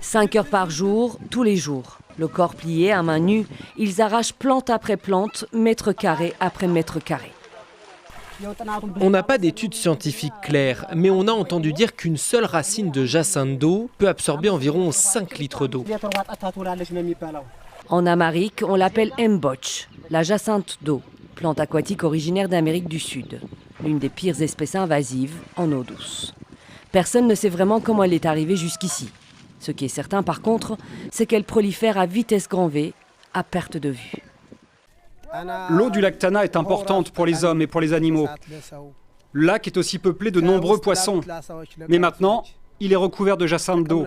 5 heures par jour, tous les jours. Le corps plié, à main nue, ils arrachent plante après plante, mètre carré après mètre carré. On n'a pas d'études scientifiques claires, mais on a entendu dire qu'une seule racine de jacinthe d'eau peut absorber environ 5 litres d'eau. En Amérique, on l'appelle mboch, la jacinthe d'eau, plante aquatique originaire d'Amérique du Sud, l'une des pires espèces invasives en eau douce. Personne ne sait vraiment comment elle est arrivée jusqu'ici. Ce qui est certain par contre, c'est qu'elle prolifère à vitesse grand V, à perte de vue. L'eau du lac Tana est importante pour les hommes et pour les animaux. Le lac est aussi peuplé de nombreux poissons. Mais maintenant, il est recouvert de jacinthe d'eau.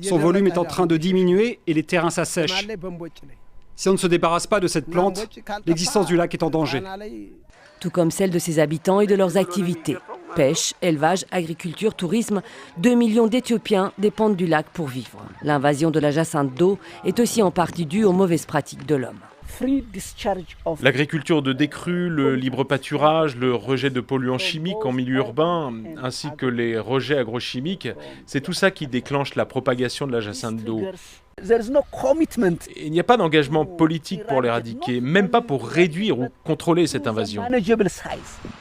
Son volume est en train de diminuer et les terrains s'assèchent. Si on ne se débarrasse pas de cette plante, l'existence du lac est en danger. Tout comme celle de ses habitants et de leurs activités. Pêche, élevage, agriculture, tourisme, 2 millions d'Éthiopiens dépendent du lac pour vivre. L'invasion de la jacinthe d'eau est aussi en partie due aux mauvaises pratiques de l'homme. L'agriculture de décrue, le libre pâturage, le rejet de polluants chimiques en milieu urbain, ainsi que les rejets agrochimiques, c'est tout ça qui déclenche la propagation de la jacinthe d'eau. Il n'y a pas d'engagement politique pour l'éradiquer, même pas pour réduire ou contrôler cette invasion.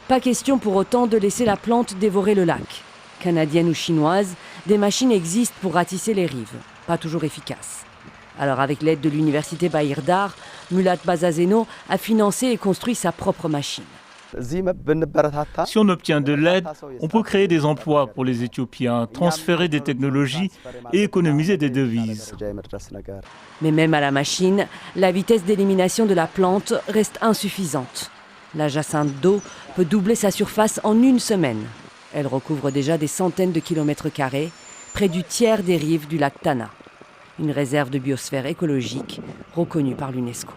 Pas question pour autant de laisser la plante dévorer le lac. Canadienne ou chinoise, des machines existent pour ratisser les rives, pas toujours efficaces. Alors avec l'aide de l'université Bahir Dar, Mulat Bazazeno a financé et construit sa propre machine. Si on obtient de l'aide, on peut créer des emplois pour les Éthiopiens, transférer des technologies et économiser des devises. Mais même à la machine, la vitesse d'élimination de la plante reste insuffisante. La jacinthe d'eau peut doubler sa surface en une semaine. Elle recouvre déjà des centaines de kilomètres carrés, près du tiers des rives du lac Tana. Une réserve de biosphère écologique reconnue par l'UNESCO.